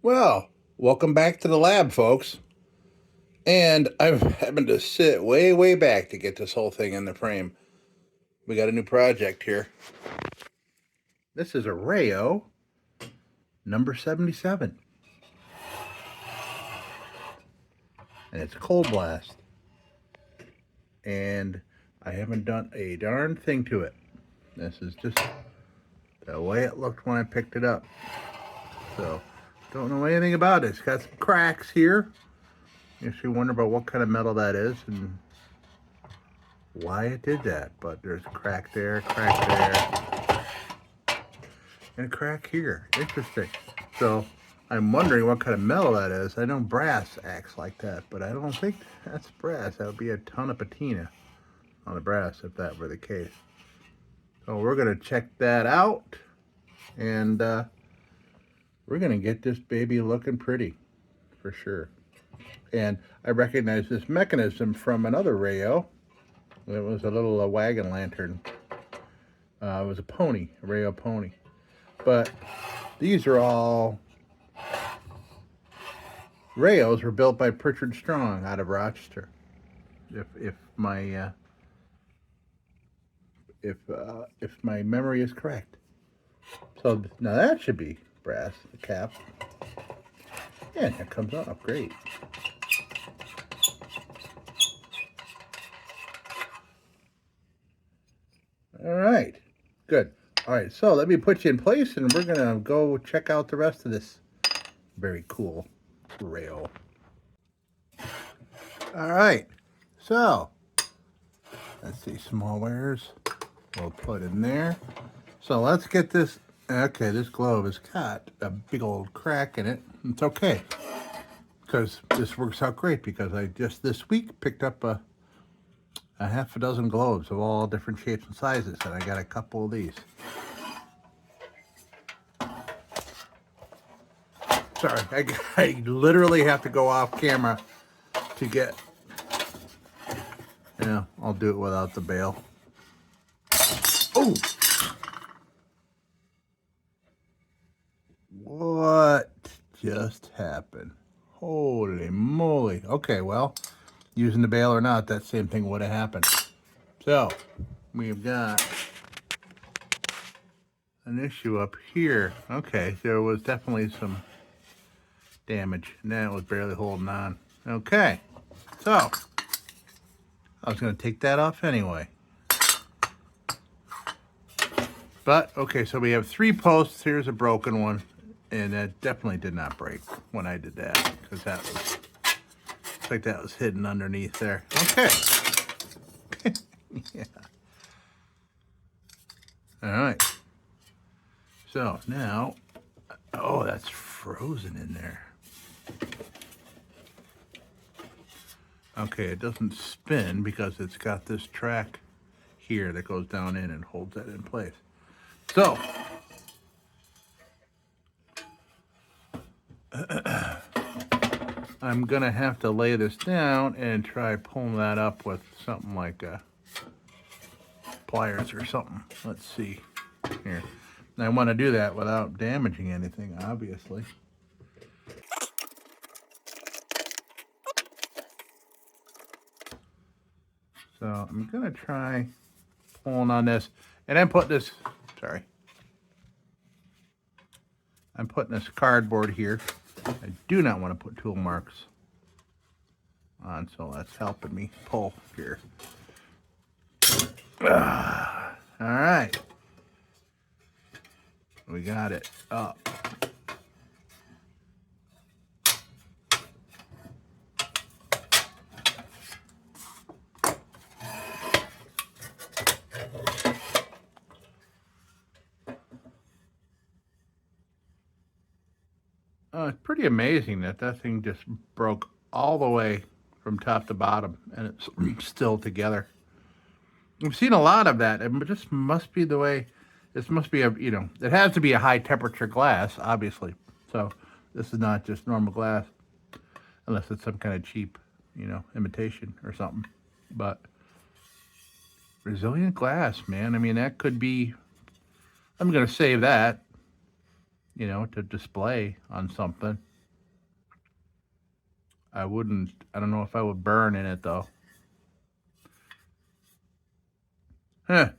Well, welcome back to the lab, folks. And I've happened to sit way, way back to get this whole thing in the frame. We got a new project here. This is a RAYO number 77. And it's cold blast. And I haven't done a darn thing to it. This is just the way it looked when I picked it up. So, don't know anything about it. It's got some cracks here. You should wonder about what kind of metal that is and why it did that. But there's a crack there, and a crack here. Interesting. So I'm wondering what kind of metal that is. I know brass acts like that, but I don't think that's brass. That would be a ton of patina on the brass if that were the case. So we're going to check that out, and we're going to get this baby looking pretty for sure. And I recognize this mechanism from another RAYO. It was a little wagon lantern. It was a pony, a RAYO pony. But these are all RAYOs were built by Prichard Strong out of Rochester. If my memory is correct. So now that should be brass, the cap. Yeah, that comes off great. All right, good. All right, so let me put you in place and we're gonna go check out the rest of this very cool RAYO. All right, so let's see, small wires we'll put in there. So let's get this. Okay, this globe has got a big old crack in it. It's okay, because this works out great because I just this week picked up a half a dozen globes of all different shapes and sizes, and I got a couple of these. Sorry, I literally have to go off camera to get, yeah, I'll do it without the bail. Oh! What just happened? Holy moly. Okay, well, using the bail or not, that same thing would have happened. So, we've got an issue up here. Okay, there was definitely some damage, and that was barely holding on. Okay, so I was going to take that off anyway. But, okay, so we have 3 posts. Here's a broken one, and that definitely did not break when I did that, because that was, looks like that was hidden underneath there. Okay. Yeah. All right. So now, oh, that's frozen in there. Okay, it doesn't spin because it's got this track here that goes down in and holds that in place. So, I'm gonna have to lay this down and try pulling that up with something like pliers or something. Let's see here. And I want to do that without damaging anything, obviously. So I'm gonna try pulling on this, and I'm putting this, sorry, I'm putting this cardboard here. I do not want to put tool marks on, so that's helping me pull here. All right, we got it up. It's pretty amazing that that thing just broke all the way from top to bottom, and it's still together. We've seen a lot of that, and it just must be the way. This must be a, you know, it has to be a high temperature glass, obviously. So this is not just normal glass, unless it's some kind of cheap, you know, imitation or something. But Resilient glass, man. I mean, that could be, I'm going to save that, you know, to display on something. I don't know if I would burn in it though. Huh.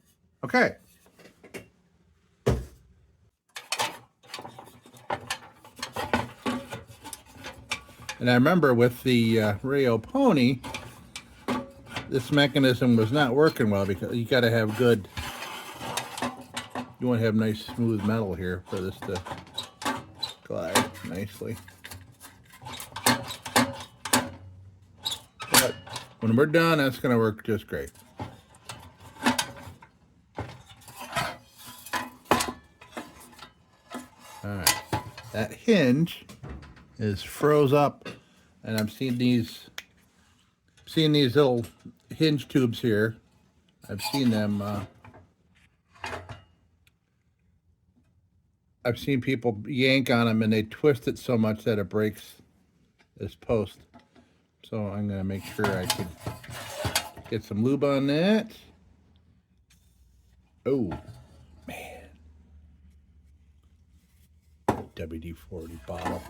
Okay. And I remember with the RAYO Pony, this mechanism was not working well because you got to have good, you want to have nice smooth metal here for this to glide nicely. But when we're done, that's going to work just great. All right, that hinge is froze up, and I'm seeing these little hinge tubes here. I've seen them. I've seen people yank on them, and they twist it so much that it breaks this post. So I'm gonna make sure I can get some lube on that. Oh man, WD-40 bottle.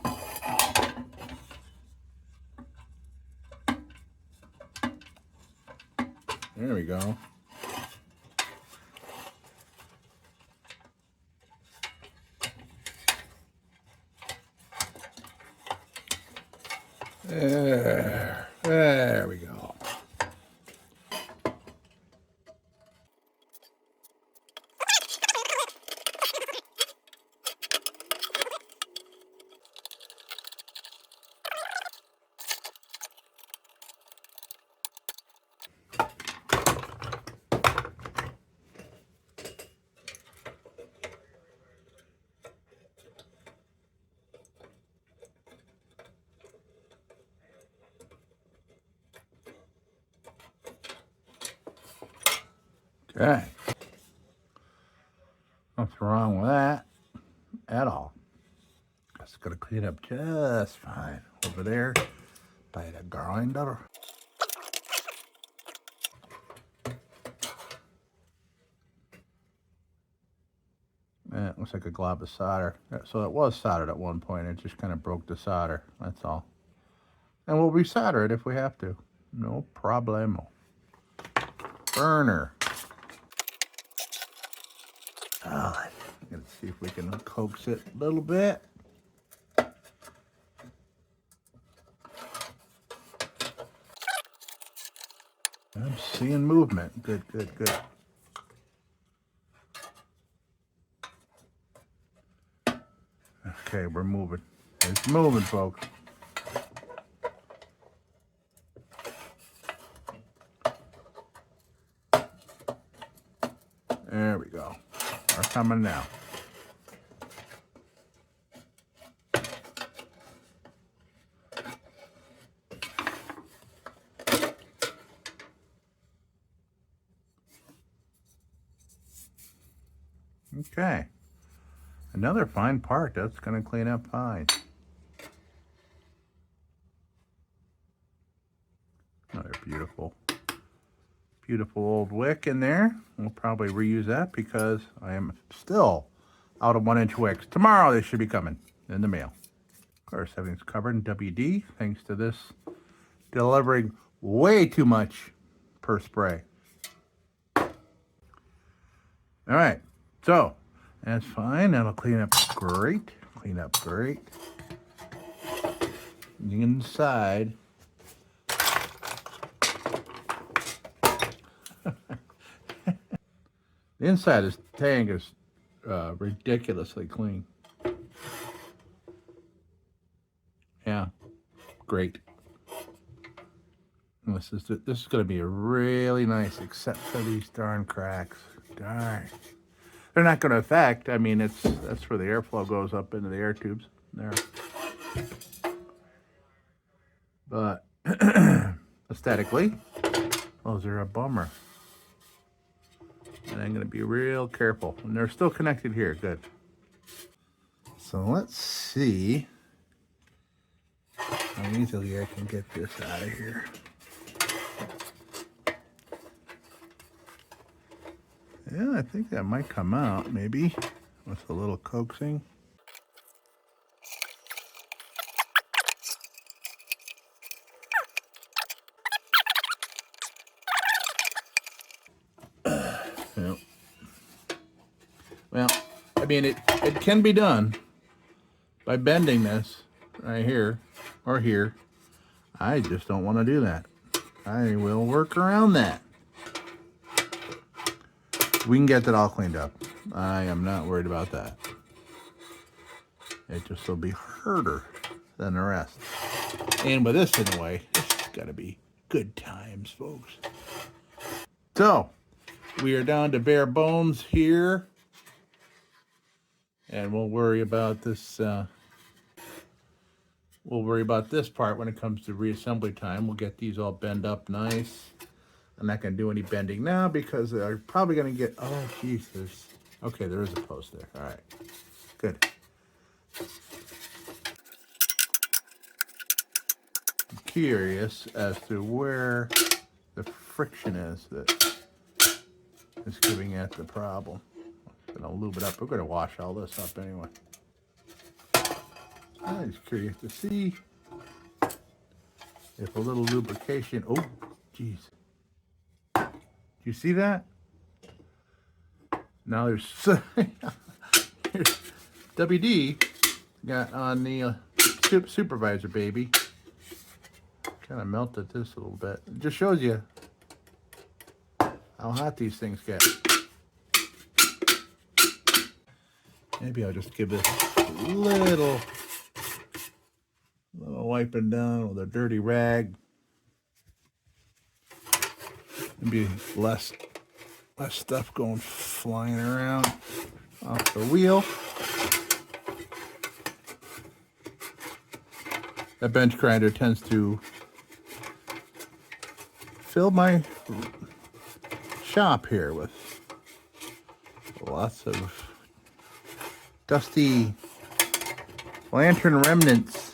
There we go. There we go. Okay. Nothing wrong with that at all. It's gonna clean up just fine over there by the grinder. It looks like a glob of solder. So it was soldered at one point. It just kind of broke the solder. That's all. And we'll resolder it if we have to. No problemo. Burner. Oh, let's see if we can coax it a little bit. I'm seeing movement. Good, good, good. Okay, we're moving. It's moving, folks. There we go. We're coming now. Okay. Another fine part. That's going to clean up fine. Another beautiful, beautiful old wick in there. We'll probably reuse that because I am still out of 1-inch wicks. Tomorrow they should be coming in the mail. Of course, everything's covered in WD thanks to this delivering way too much per spray. All right, so that's fine. That'll clean up great. Clean up great. The inside. The inside of this tank is ridiculously clean. Yeah, great. This is going to be really nice, except for these darn cracks. Darn. They're not going to affect. I mean, that's where the airflow goes up into the air tubes there. But aesthetically, those are a bummer. And I'm going to be real careful. And they're still connected here. Good. So let's see how easily I can get this out of here. Yeah, I think that might come out, maybe, with a little coaxing. Yeah. Well, I mean, it can be done by bending this right here or here. I just don't want to do that. I will work around that. We can get that all cleaned up. I am not worried about that. It just will be harder than the rest. And with this in the way, it's got to be good times, folks. So, we are down to bare bones here. And we'll worry about this. We'll worry about this part when it comes to reassembly time. We'll get these all bent up nice. I'm not going to do any bending now because they're probably going to get. Oh, geez, okay. There is a post there. All right, good. I'm curious as to where the friction is that is giving it the problem. I'm going to lube it up. We're going to wash all this up anyway. I'm just curious to see if a little lubrication. Oh, geez. You see that? Now there's WD got on the supervisor baby. Kind of melted this a little bit. It just shows you how hot these things get. Maybe I'll just give this a little wiping down with a dirty rag. Maybe less stuff going flying around off the wheel. That bench grinder tends to fill my shop here with lots of dusty lantern remnants.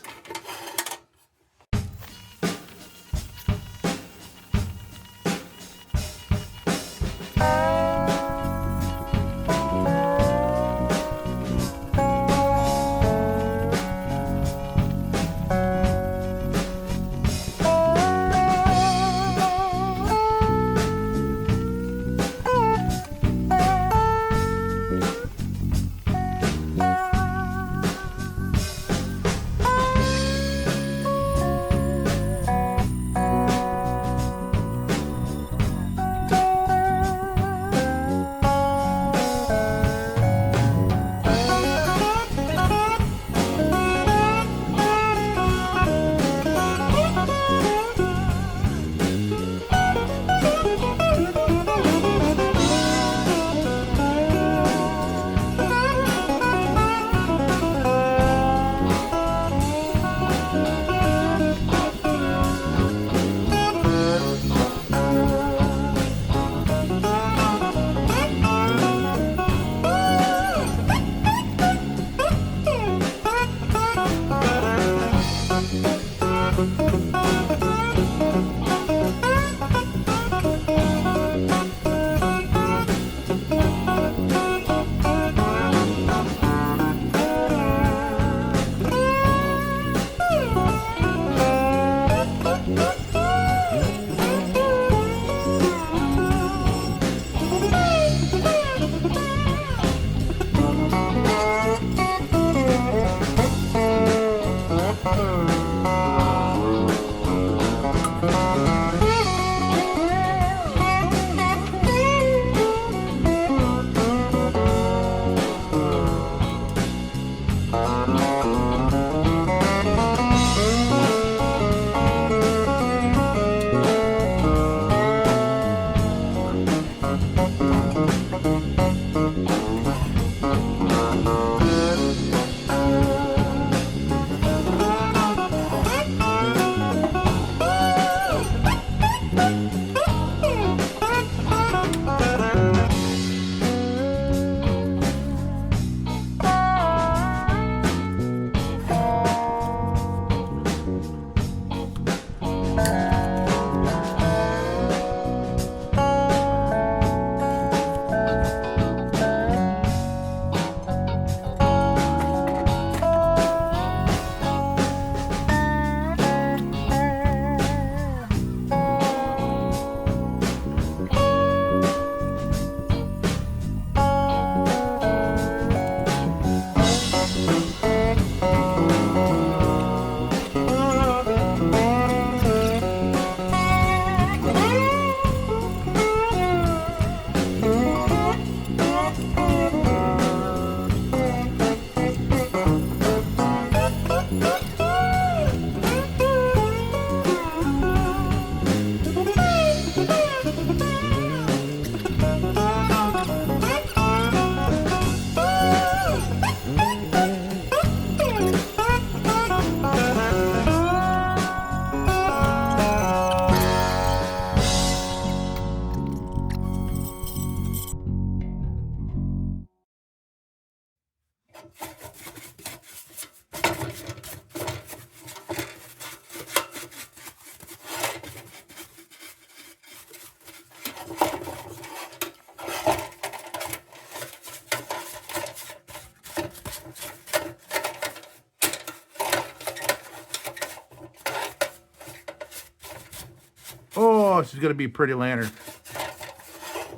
is going to be a pretty lantern.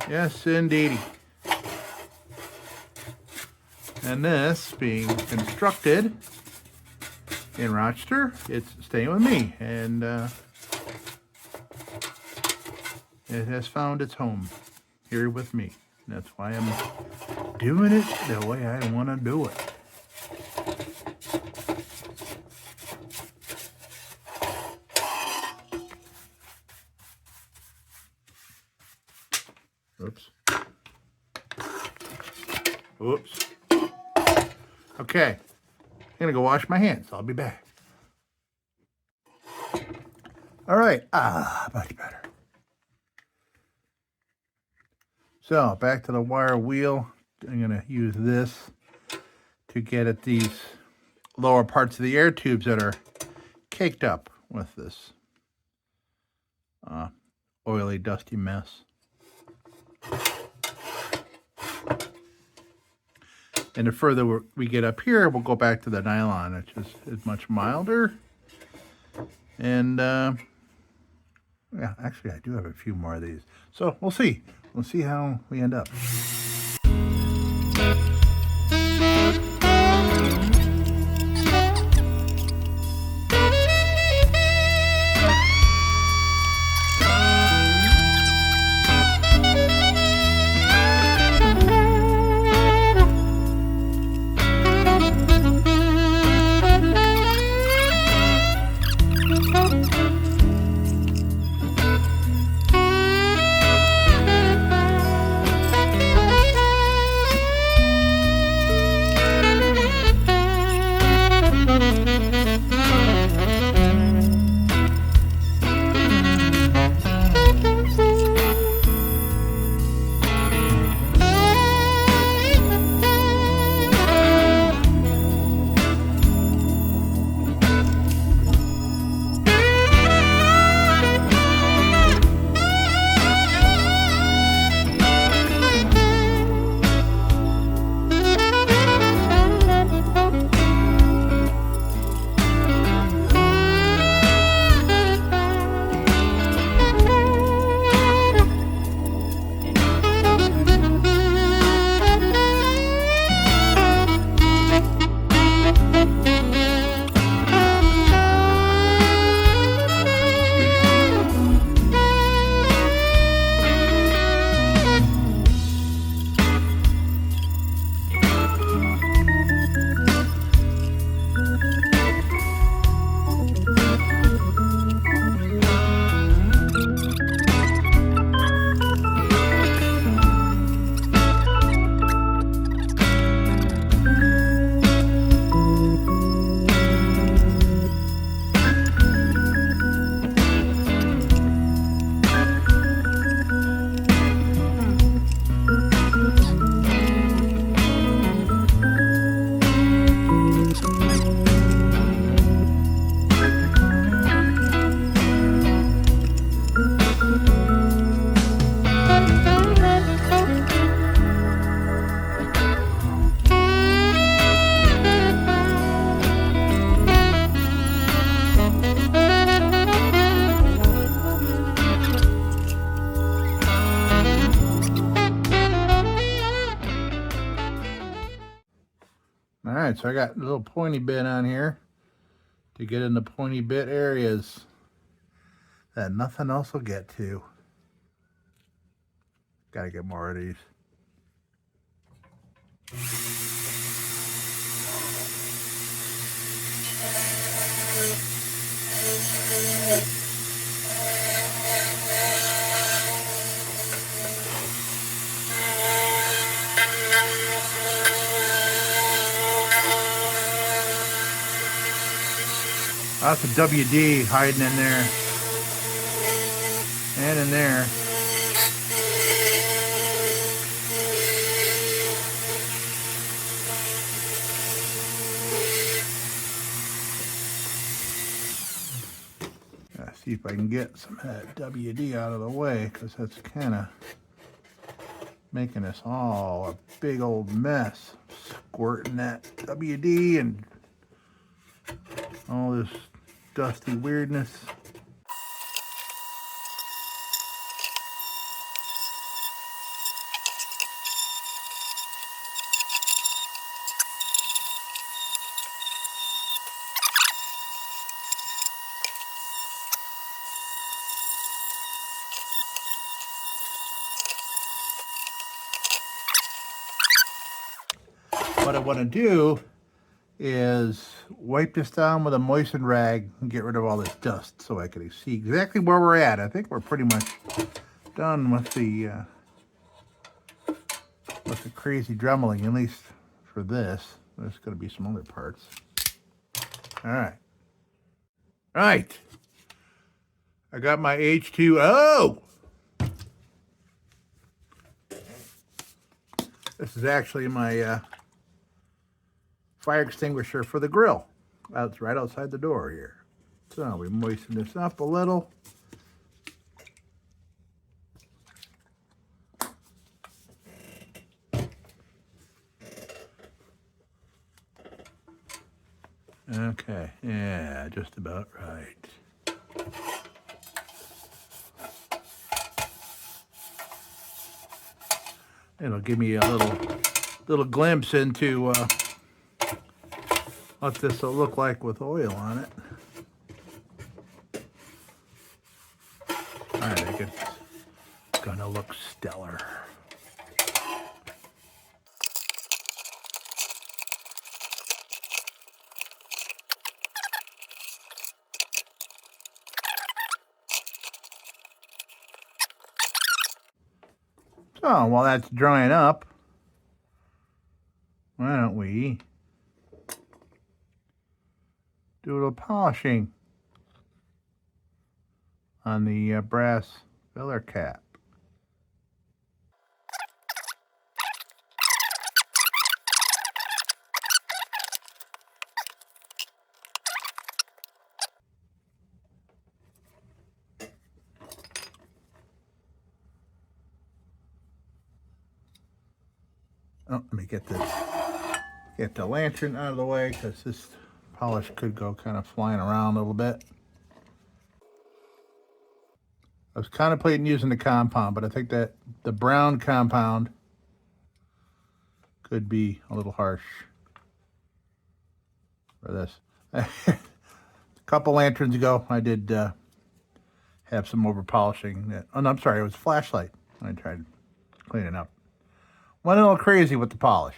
Yes, indeedy. And this being constructed in Rochester, it's staying with me. And it has found its home here with me. That's why I'm doing it the way I want to do it. Oops. Oops. Okay. I'm going to go wash my hands. I'll be back. All right. Much better. So, back to the wire wheel. I'm going to use this to get at these lower parts of the air tubes that are caked up with this oily, dusty mess. And the further we get up here, we'll go back to the nylon, which is much milder. And, yeah, actually, I do have a few more of these. So, we'll see. We'll see how we end up. Alright, so I got a little pointy bit on here to get in the pointy bit areas that nothing else will get to. Gotta get more of these. Lots of WD hiding in there and in there. Gotta see if I can get some of that WD out of the way, because that's kind of making us all a big old mess. Squirting that WD and all this dusty weirdness. what I want to do is wipe this down with a moistened rag and get rid of all this dust so I can see exactly where we're at. I think we're pretty much done with the crazy dremeling, at least for this. There's going to be some other parts. All right. All right. I got my H2O. This is actually my fire extinguisher for the grill. It's right outside the door here. So we moisten this up a little. Okay, yeah, just about right. It'll give me a little glimpse into what this will look like with oil on it. I think it's gonna look stellar. So while that's drying up, why don't we do a little polishing on the brass filler cap. Oh, let me get the lantern out of the way because this polish could go kind of flying around a little bit. I was contemplating using the compound, but I think that the brown compound could be a little harsh for this. A couple lanterns ago, I did have some over polishing. Oh, no, I'm sorry, it was flashlight. I tried cleaning up. Went a little crazy with the polish.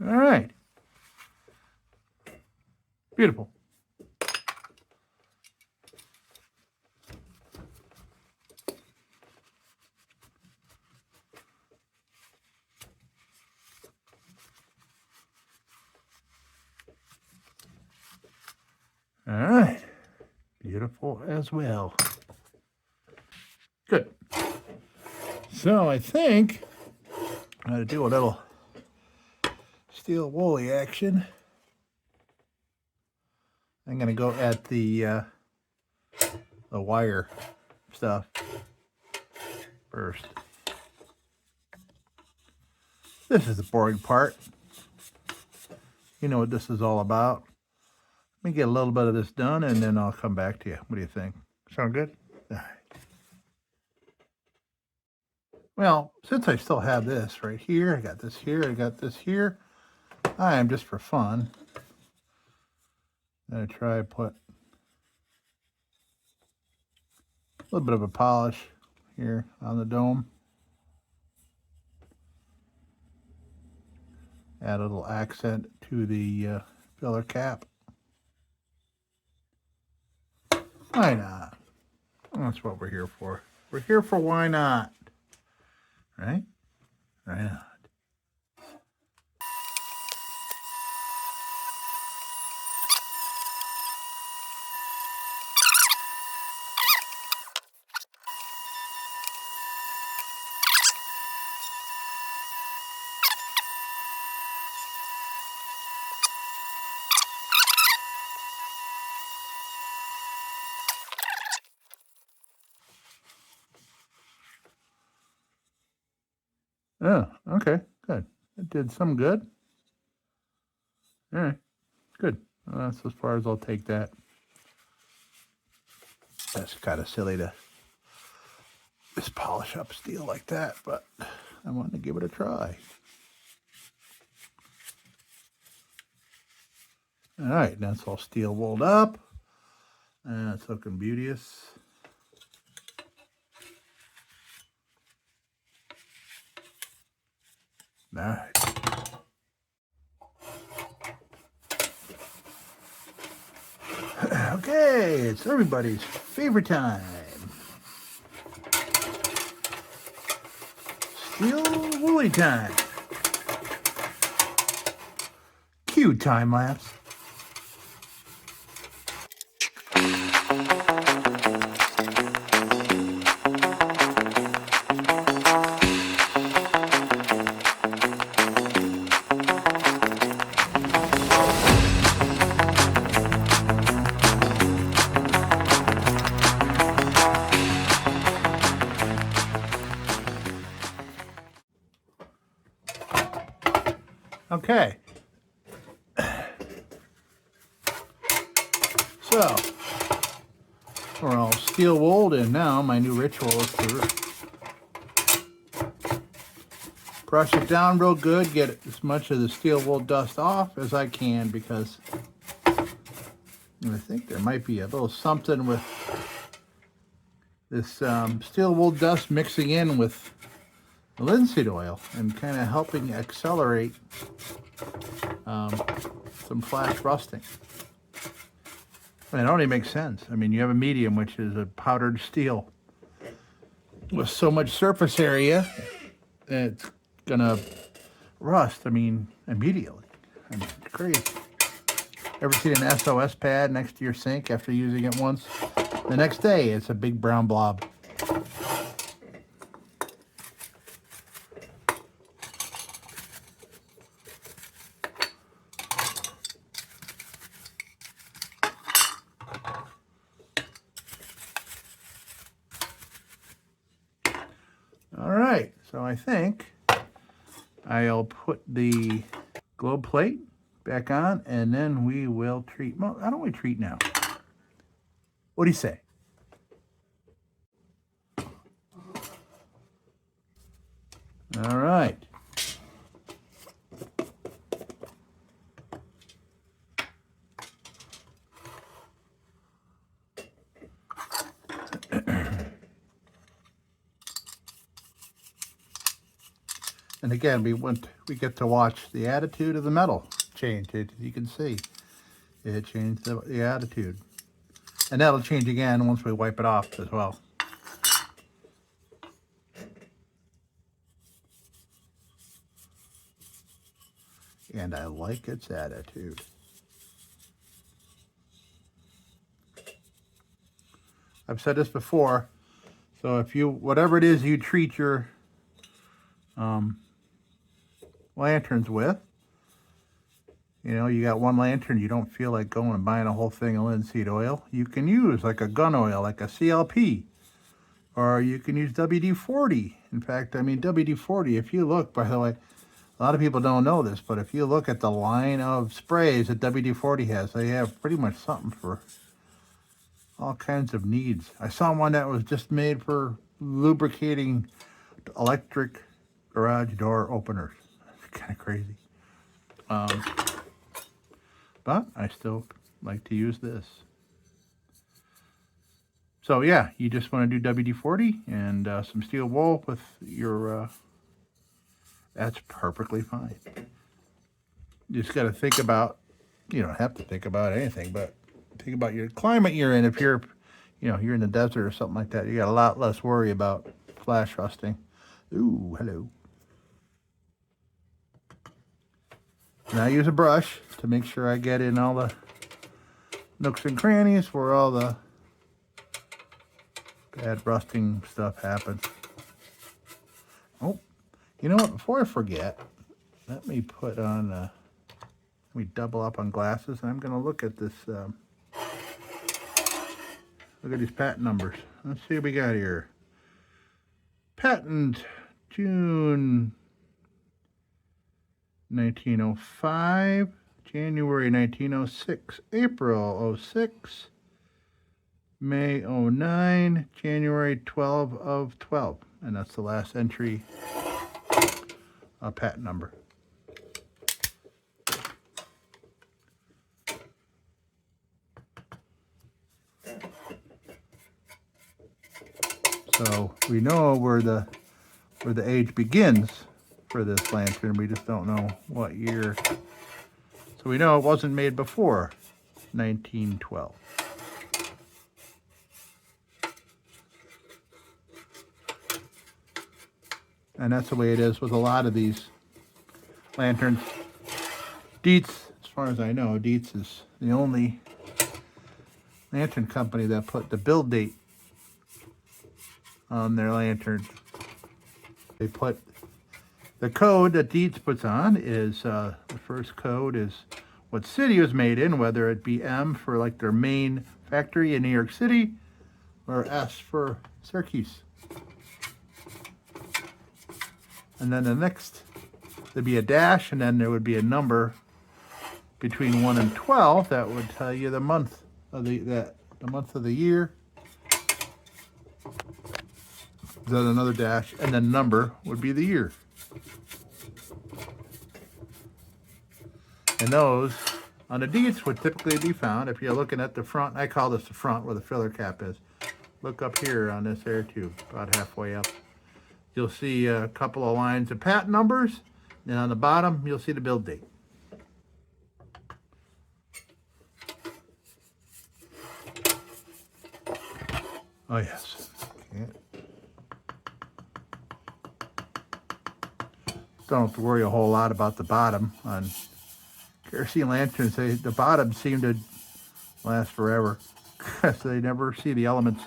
All right. Beautiful. All right. Beautiful as well. Good. So I think I'm going to do a little steel woolly action. I'm going to go at the wire stuff first. This is the boring part. You know what this is all about. Let me get a little bit of this done and then I'll come back to you. What do you think? Sound good? All right. Well, since I still have this right here, I got this here, I got this here, I am just for fun going to try to put a little bit of a polish here on the dome. Add a little accent to the filler cap. Why not? That's what we're here for. We're here for why not? Right? Right on. Oh, okay, good. It did some good. All right, good. Well, that's as far as I'll take that. That's kind of silly to just polish up steel like that, but I wanted to give it a try. All right, that's all steel wooled up. And it's looking beauteous. All right. Okay, it's everybody's favorite time. Steel woolly time. Cue time lapse. Okay. So, we're all steel wooled, and now my new ritual is to brush it down real good, get as much of the steel wool dust off as I can, because I think there might be a little something with this steel wool dust mixing in with linseed oil and kind of helping accelerate some flash rusting. And it only makes sense. I mean, you have a medium, which is a powdered steel with so much surface area that it's gonna rust, I mean, immediately. I mean, it's crazy. Ever seen an SOS pad next to your sink after using it once? The next day, it's a big brown blob. All right, so I think I'll put the globe plate back on, and then we will treat. Well, how don't we treat now? What do you say? All right. And again, we get to watch the attitude of the metal change. You can see it changed the attitude, and that'll change again once we wipe it off as well. And I like its attitude. I've said this before, so if you, whatever it is you treat your lanterns with, you know, you got one lantern, you don't feel like going and buying a whole thing of linseed oil, you can use like a gun oil, like a CLP, or you can use WD-40. In fact, I mean, WD-40, if you look, by the way, a lot of people don't know this, but if you look at the line of sprays that WD-40 has, they have pretty much something for all kinds of needs. I saw one that was just made for lubricating electric garage door openers. It's kind of crazy. But I still like to use this. So yeah, you just want to do WD-40 and some steel wool with your, that's perfectly fine. You just got to think about, you don't have to think about anything, but think about your climate you're in. If you're, you know, you're in the desert or something like that, you got a lot less worry about flash rusting. Ooh, hello. Now I use a brush to make sure I get in all the nooks and crannies where all the bad rusting stuff happens. Oh, you know what? Before I forget, let me put on, let me double up on glasses, and I'm going to look at this, look at these patent numbers. Let's see what we got here. Patent June 1905, January 1906, April 06, May 09, January 12 of 12. And that's the last entry, patent number. So we know where the age begins for this lantern. We just don't know what year. So we know it wasn't made before 1912. And that's the way it is with a lot of these lanterns. Dietz, as far as I know, Dietz is the only lantern company that put the build date on their lantern. They put the code that Dietz puts on is the first code is what city it was made in, whether it be M for like their main factory in New York City, or S for Syracuse. And then the next, there'd be a dash, and then there would be a number between 1 and 12 that would tell you the month of the month of the year. Then another dash, and then number would be the year. And those on the Dietz would typically be found if you're looking at the front. I call this the front where the filler cap is. Look up here on this air tube, about halfway up. You'll see a couple of lines of patent numbers, and on the bottom you'll see the build date. Oh yes. Okay. Don't have to worry a whole lot about the bottom on kerosene lanterns. The bottom seem to last forever because they never see the elements,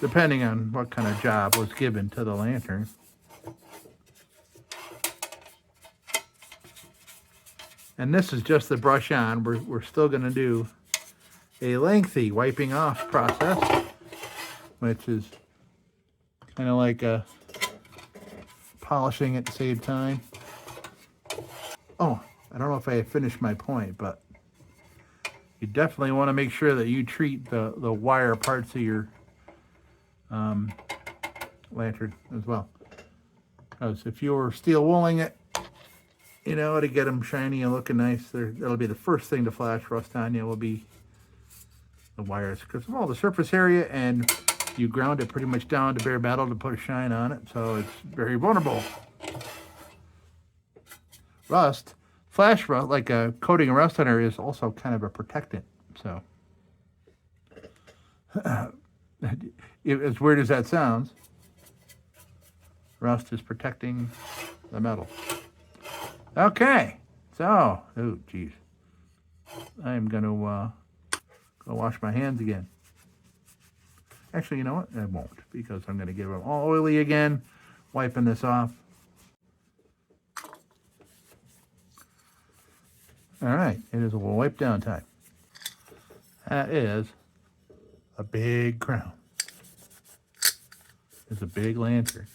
depending on what kind of job was given to the lantern. And this is just the brush on. We're still going to do a lengthy wiping off process, which is kind of like polishing at the same time. Oh, I don't know if I finished my point, but you definitely want to make sure that you treat the wire parts of your lantern as well. Because if you were steel wooling it, you know, to get them shiny and looking nice, that'll be the first thing to flash rust on you, will be the wires, because of all the surface area, and you ground it pretty much down to bare metal to put a shine on it, so it's very vulnerable. Rust, flash rust, like a coating a rust on is also kind of a protectant. So as weird as that sounds, rust is protecting the metal. Okay, so, oh geez, I'm gonna go wash my hands again. Actually, you know what? I won't, because I'm gonna get them all oily again, wiping this off. All right, it is a wipe down time. That is a big crown. It's a big lantern.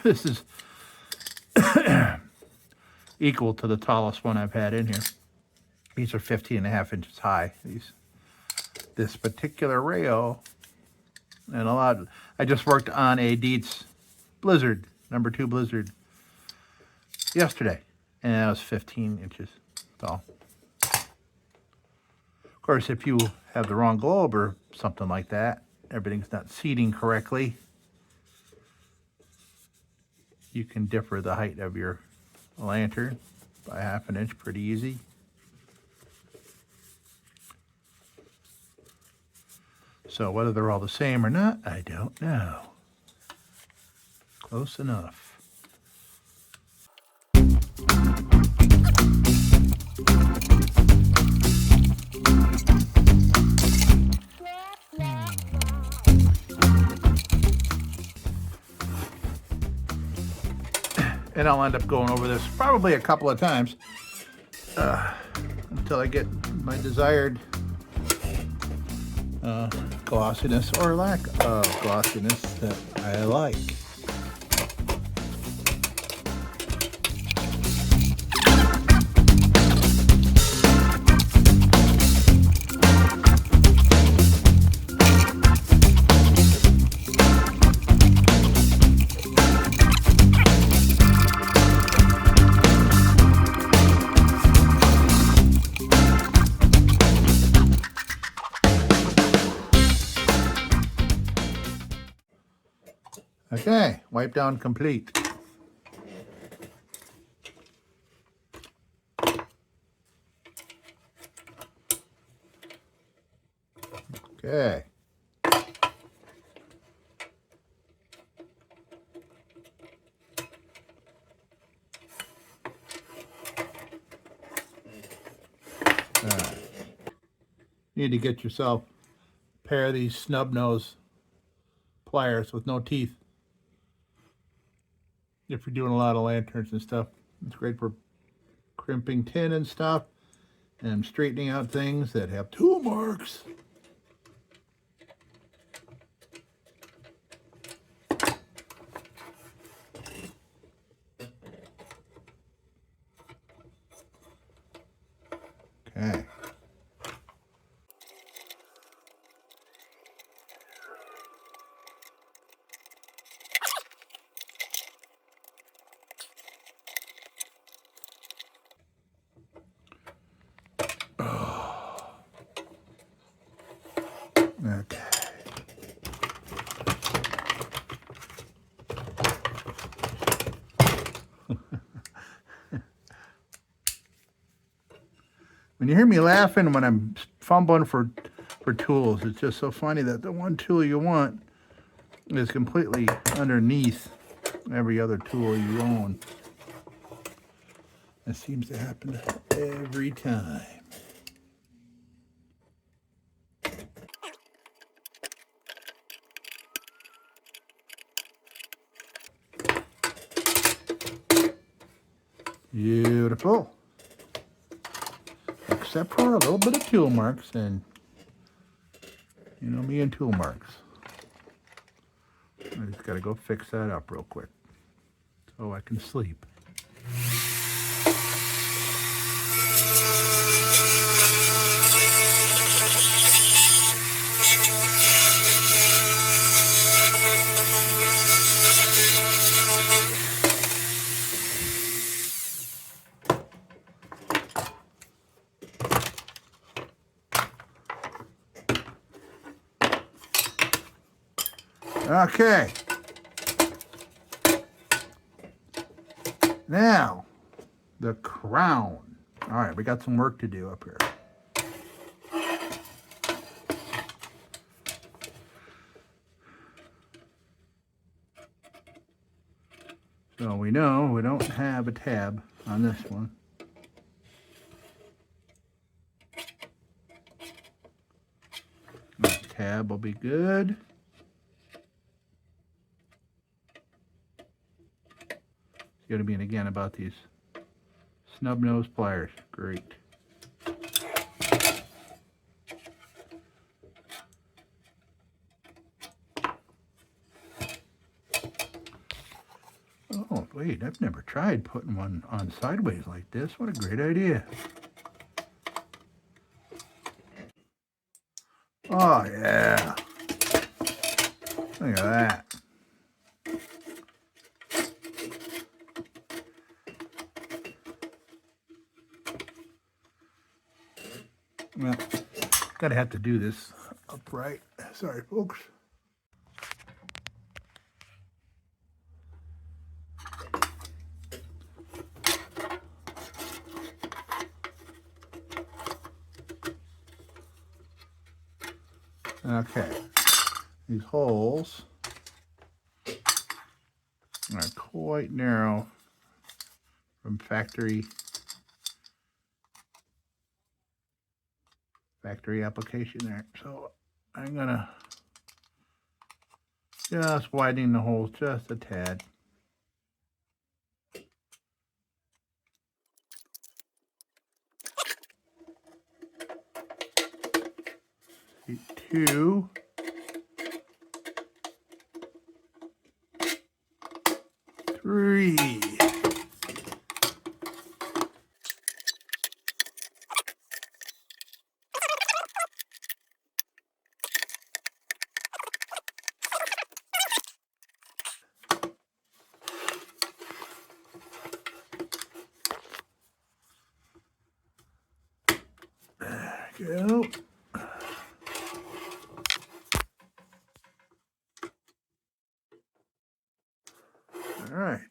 This is equal to the tallest one I've had in here. These are 15.5 inches high. This particular RAYO, and a lot. I just worked on a Dietz Blizzard, number 2 Blizzard, yesterday, and that was 15 inches tall. Of course, if you have the wrong globe or something like that, everything's not seating correctly, you can differ the height of your lantern by 1/2 inch pretty easy. So whether they're all the same or not, I don't know. Close enough. And I'll end up going over this probably a couple of times until I get my desired glossiness or lack of glossiness that I like. Okay, wipe down complete. Okay. Need to get yourself a pair of these snub nose pliers with no teeth. If you're doing a lot of lanterns and stuff, it's great for crimping tin and stuff and straightening out things that have tool marks. Okay. Okay. When you hear me laughing when I'm fumbling for tools, it's just so funny that the one tool you want is completely underneath every other tool you own. That seems to happen every time. Beautiful. Except for a little bit of tool marks, and you know me and tool marks. I just gotta go fix that up real quick so I can sleep. Okay. Now, the crown. All right, we got some work to do up here. So we know we don't have a tab on this one. That tab will be good. It's going to be, again, about these snub nose pliers. Great. Oh, wait, I've never tried putting one on sideways like this. What a great idea. Oh, yeah. Look at that. Well, gotta have to do this upright. Sorry, folks. Okay, these holes are quite narrow from factory application there. So I'm gonna just widen the holes just a tad. See, 2 see. There we go. All right.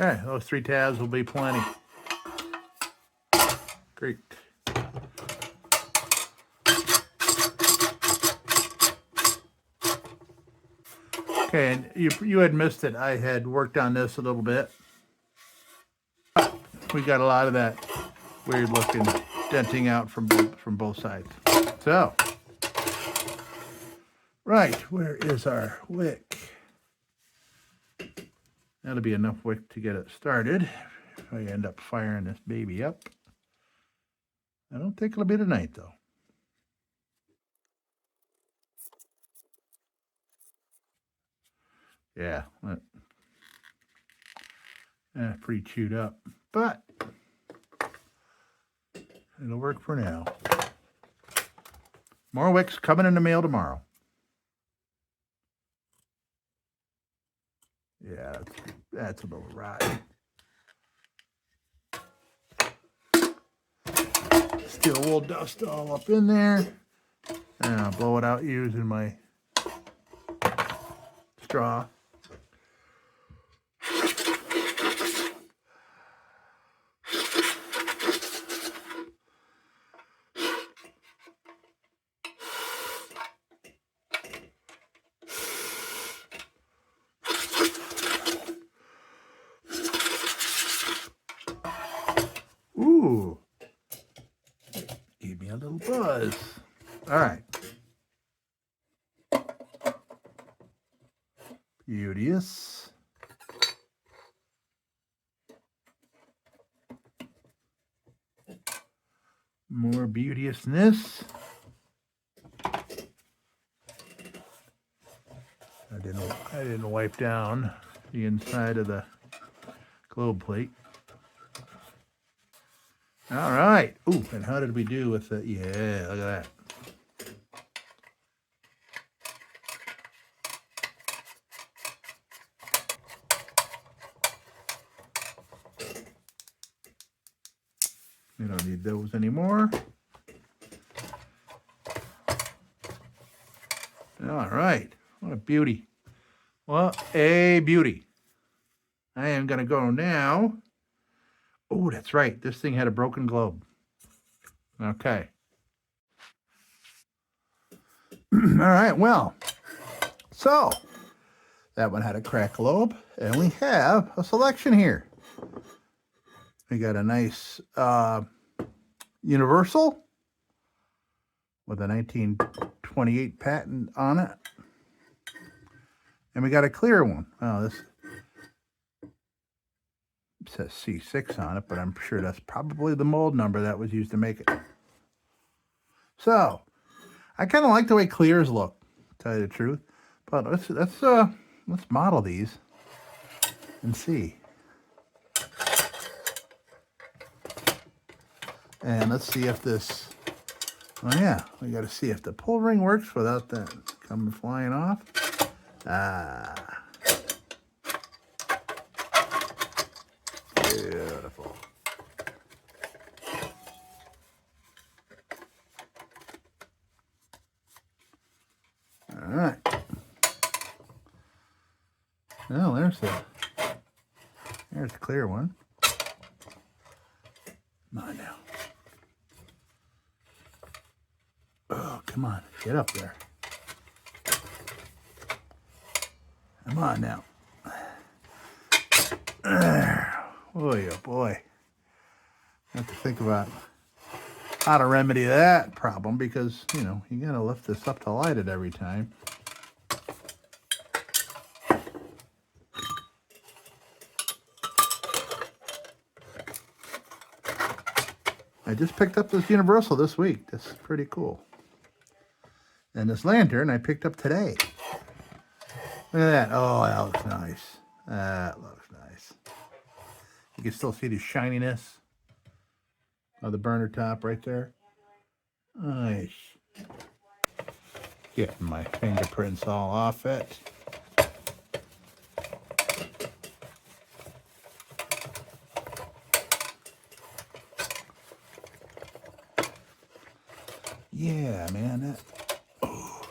Okay, those 3 tabs will be plenty. Great. Okay, and you had missed it. I had worked on this a little bit. We got a lot of that weird looking denting out from both sides. So, right, where is our wick? That'll be enough wick to get it started. If I end up firing this baby up. I don't think it'll be tonight though. Yeah, pretty chewed up, but it'll work for now. More wicks coming in the mail tomorrow. Yeah, that's a little rotten. Steel wool dust all up in there. And I'll blow it out using my straw. Ooh, gave me a little buzz. All right. Beauteous. More beauteousness. I didn't wipe down the inside of the globe plate. All right. Ooh, and how did we do with the, yeah, look at that. We don't need those anymore. All right. What a beauty. What a beauty. I am going to go now. Oh, that's right. This thing had a broken globe. Okay. All right. Well, so that one had a cracked globe, and we have a selection here. We got a nice Universal with a 1928 patent on it. And we got a clear one. Oh, this says C6 on it, but I'm sure that's probably the mold number that was used to make it. So, I kind of like the way clears look, to tell you the truth. But let's model these and see. And let's see if this, oh yeah, we got to see if the pull ring works without that coming flying off. Beautiful. All right. Well, there's the clear one. Come on now. Oh, come on. Get up there. Come on now. Boy, oh boy. I have to think about how to remedy that problem because, you know, you got to lift this up to light it every time. I just picked up this universal this week. This is pretty cool. And this lantern I picked up today. Look at that. Oh, that looks nice. That looks nice. You can still see the shininess of the burner top right there. Nice. Getting my fingerprints all off it. Yeah, man, that, oh.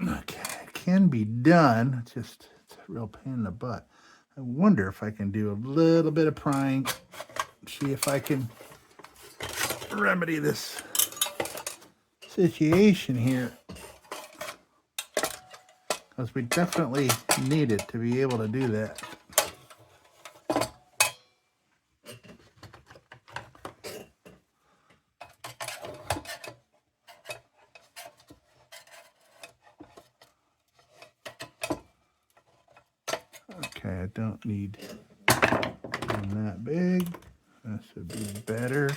Okay, it can be done. It's a real pain in the butt. I wonder if I can do a little bit of prying, see if I can remedy this situation here. Because we definitely need it to be able to do that. Okay, I don't need one that big. This would be better.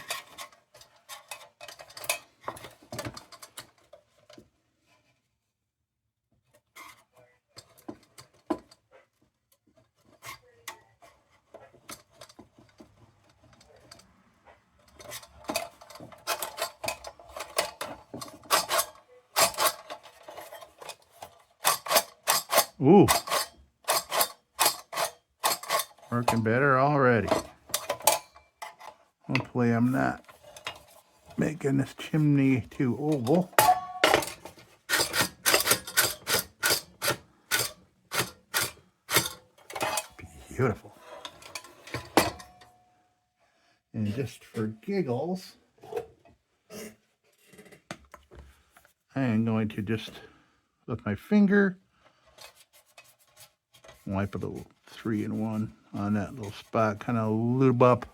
Ooh. Working better already. Hopefully I'm not making this chimney too oval. Beautiful. And just for giggles, I am going to just, with my finger, wipe a little 3-in-1 on that little spot, kind of lube up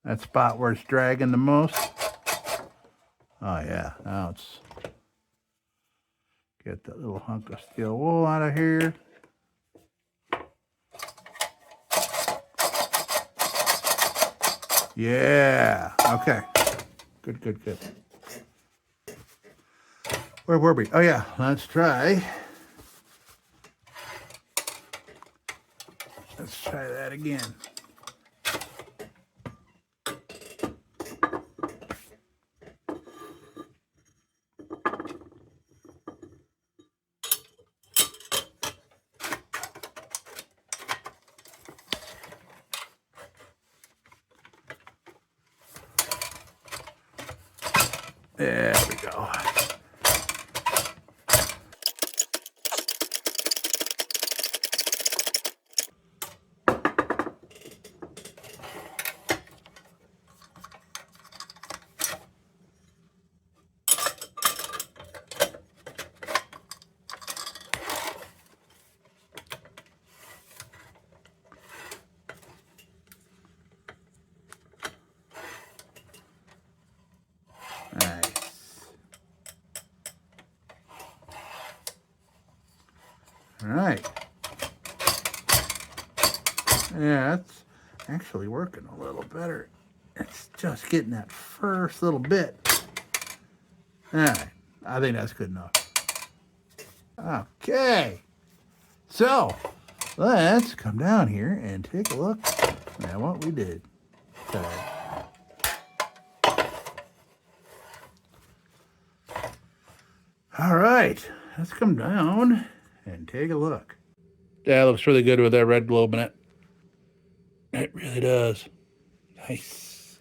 that spot where it's dragging the most. Oh yeah, now it's, get that little hunk of steel wool out of here. Yeah, okay, good, good, good. Where were we? Oh yeah, let's try. Let's try that again. There we go. All right. Yeah, that's actually working a little better. It's just getting that first little bit. All right. I think that's good enough. Okay. So, let's come down here and take a look at what we did today. All right. Let's come down and take a look. That looks really good with that red globe in it. It really does. Nice.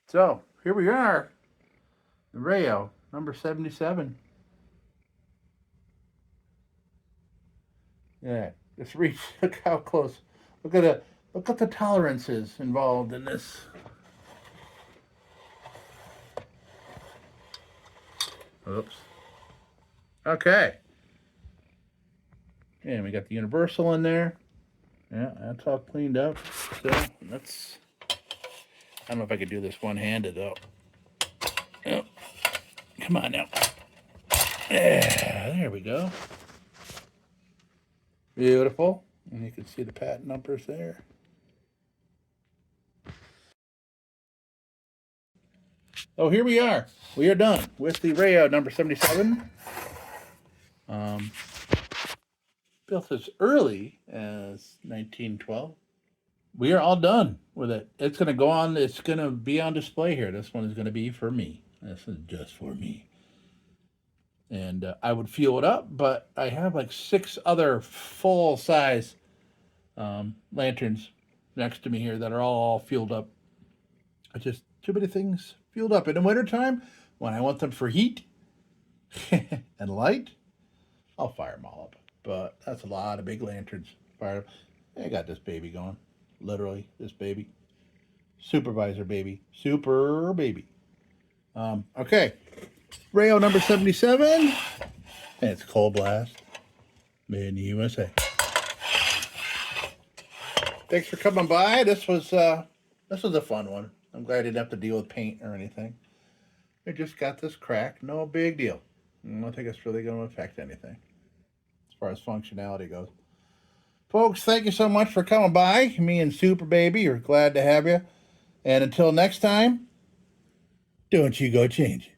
So, here we are. The RAYO number 77. Yeah, just reach. Look how close. Look at the tolerances involved in this. Oops. Okay. And we got the universal in there. Yeah, that's all cleaned up. So that's. I don't know if I could do this one-handed though. Oh, come on now. Yeah, there we go. Beautiful. And you can see the patent numbers there. Oh, here we are. We are done with the RAYO number 77. Built as early as 1912. We are all done with it. It's going to go on. It's going to be on display here. This one is going to be for me. This is just for me. And I would fuel it up, but I have like 6 other full-size lanterns next to me here that are all fueled up. I just too many things fueled up. In the wintertime, when I want them for heat and light, I'll fire them all up. But that's a lot of big lanterns. Fire up. I got this baby going. Literally, this baby. Supervisor baby. Super baby. Okay. RAYO number 77. And it's Cold Blast. Made in the USA. Thanks for coming by. This was a fun one. I'm glad I didn't have to deal with paint or anything. I just got this crack. No big deal. I don't think it's really going to affect anything as far as functionality goes. Folks, thank you so much for coming by. Me and Super Baby are glad to have you. And until next time, don't you go change it.